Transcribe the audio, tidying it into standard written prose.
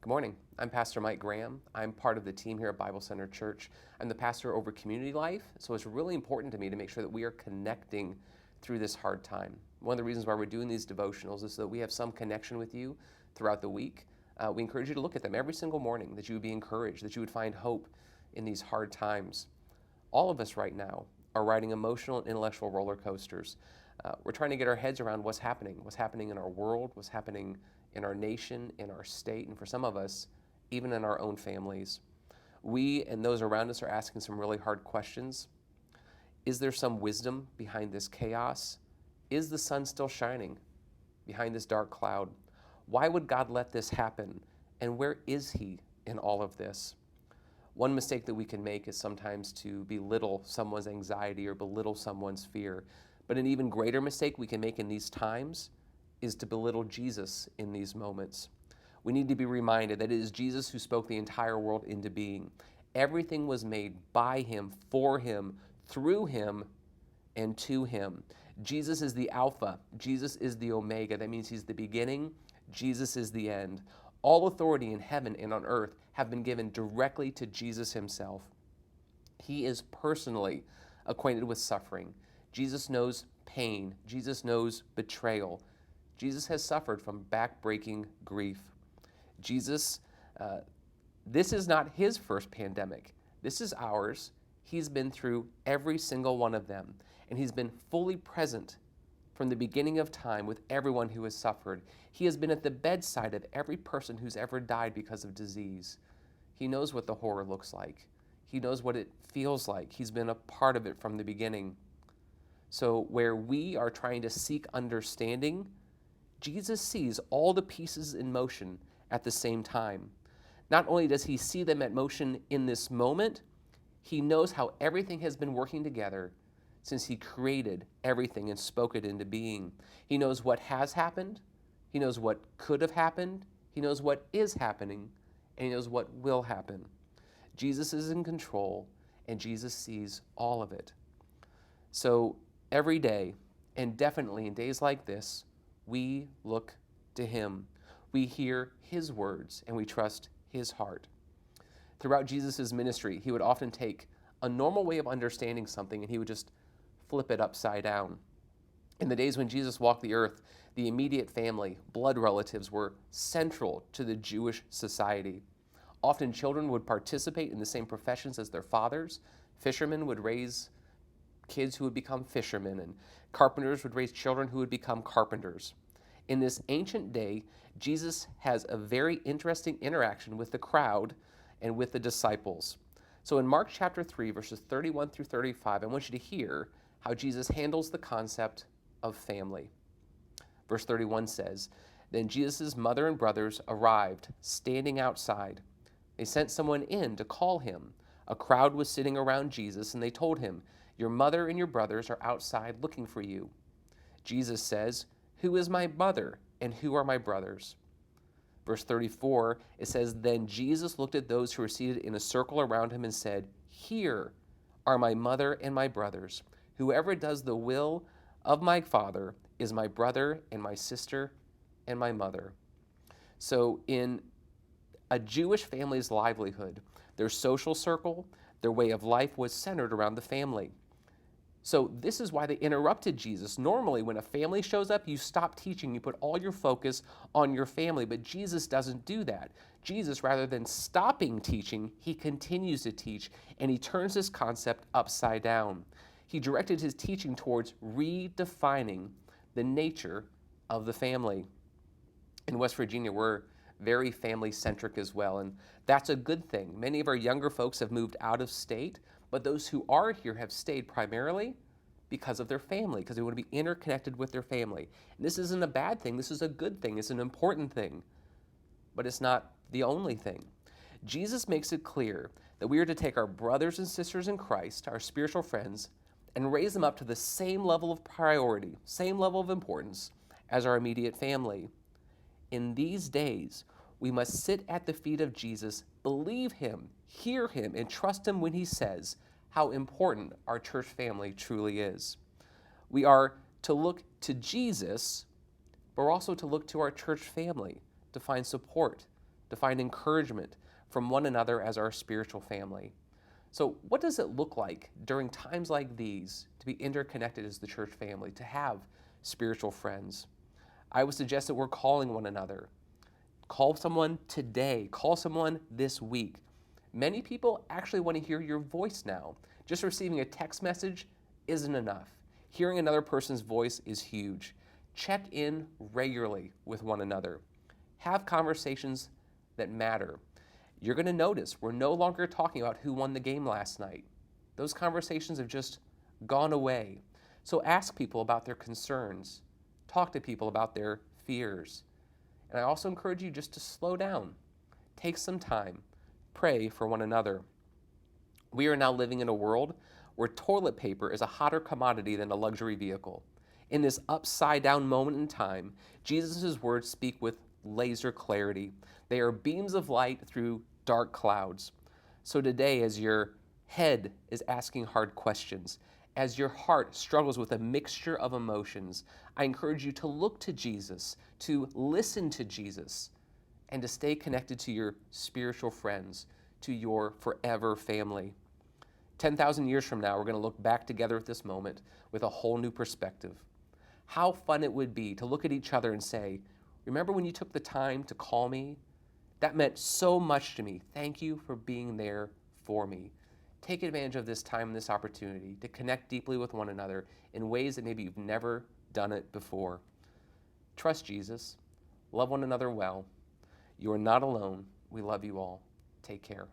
Good morning. I'm Pastor Mike Graham. I'm part of the team here at Bible Center Church. I'm the pastor over community life, so it's really important to me to make sure that we are connecting through this hard time. One of the reasons why we're doing these devotionals is so that we have some connection with you throughout the week. We encourage you to look at them every single morning, that you would be encouraged, that you would find hope in these hard times. All of us right now are riding emotional and intellectual roller coasters. We're trying to get our heads around what's happening in our world, what's happening in our nation, in our state, and for some of us, even in our own families. We and those around us are asking some really hard questions. Is there some wisdom behind this chaos? Is the sun still shining behind this dark cloud? Why would God let this happen? And where is He in all of this? One mistake that we can make is sometimes to belittle someone's anxiety or belittle someone's fear. But an even greater mistake we can make in these times is to belittle Jesus in these moments. We need to be reminded that it is Jesus who spoke the entire world into being. Everything was made by Him, for Him, through Him, and to Him. Jesus is the Alpha. Jesus is the Omega. That means He's the beginning. Jesus is the end. All authority in heaven and on earth have been given directly to Jesus Himself. He is personally acquainted with suffering. Jesus knows pain. Jesus knows betrayal. Jesus has suffered from back-breaking grief. Jesus, this is not His first pandemic. This is ours. He's been through every single one of them, and He's been fully present from the beginning of time with everyone who has suffered. He has been at the bedside of every person who's ever died because of disease. He knows what the horror looks like. He knows what it feels like. He's been a part of it from the beginning. So where we are trying to seek understanding, Jesus sees all the pieces in motion at the same time. Not only does He see them at motion in this moment, He knows how everything has been working together since He created everything and spoke it into being. He knows what has happened, He knows what could have happened, He knows what is happening, and He knows what will happen. Jesus is in control, and Jesus sees all of it. So every day, and definitely in days like this, we look to Him. We hear His words, and we trust His heart. Throughout Jesus' ministry, He would often take a normal way of understanding something, and He would just flip it upside down. In the days when Jesus walked the earth, the immediate family, blood relatives, were central to the Jewish society. Often children would participate in the same professions as their fathers. Fishermen would raise kids who would become fishermen, and carpenters would raise children who would become carpenters. In this ancient day, Jesus has a very interesting interaction with the crowd and with the disciples. So in Mark chapter 3, verses 31 through 35, I want you to hear how Jesus handles the concept of family. Verse 31 says, "Then Jesus' mother and brothers arrived, standing outside. They sent someone in to call Him. A crowd was sitting around Jesus, and they told Him, 'Your mother and your brothers are outside looking for you.' Jesus says, 'Who is my mother and who are my brothers?' Verse 34, it says, 'Then Jesus looked at those who were seated in a circle around Him and said, "Here are my mother and my brothers. Whoever does the will of my Father is my brother and my sister and my mother." So in a Jewish family's livelihood, their social circle, their way of life was centered around the family. So this is why they interrupted Jesus. Normally, when a family shows up, you stop teaching. You put all your focus on your family. But Jesus doesn't do that. Jesus, rather than stopping teaching, He continues to teach, and He turns this concept upside down. He directed His teaching towards redefining the nature of the family. In West Virginia, we're very family-centric as well, and that's a good thing. Many of our younger folks have moved out of state, but those who are here have stayed primarily because of their family, because they want to be interconnected with their family. And this isn't a bad thing. This is a good thing. It's an important thing, but it's not the only thing. Jesus makes it clear that we are to take our brothers and sisters in Christ, our spiritual friends, and raise them up to the same level of priority, same level of importance as our immediate family. In these days, we must sit at the feet of Jesus, believe Him, hear Him, and trust Him when He says how important our church family truly is. We are to look to Jesus, but we're also to look to our church family to find support, to find encouragement from one another as our spiritual family. So, what does it look like during times like these to be interconnected as the church family, to have spiritual friends? I would suggest that we're calling one another. Call someone today, call someone this week. Many people actually want to hear your voice now. Just receiving a text message isn't enough. Hearing another person's voice is huge. Check in regularly with one another. Have conversations that matter. You're going to notice we're no longer talking about who won the game last night. Those conversations have just gone away. So ask people about their concerns. Talk to people about their fears. And I also encourage you just to slow down. Take some time. Pray for one another. We are now living in a world where toilet paper is a hotter commodity than a luxury vehicle. In this upside down moment in time, Jesus' words speak with laser clarity. They are beams of light through dark clouds. So today, as your head is asking hard questions, as your heart struggles with a mixture of emotions, I encourage you to look to Jesus, to listen to Jesus, and to stay connected to your spiritual friends, to your forever family. 10,000 years from now, we're going to look back together at this moment with a whole new perspective. How fun it would be to look at each other and say, remember when you took the time to call me? That meant so much to me. Thank you for being there for me. Take advantage of this time and this opportunity to connect deeply with one another in ways that maybe you've never done it before. Trust Jesus. Love one another well. You are not alone. We love you all. Take care.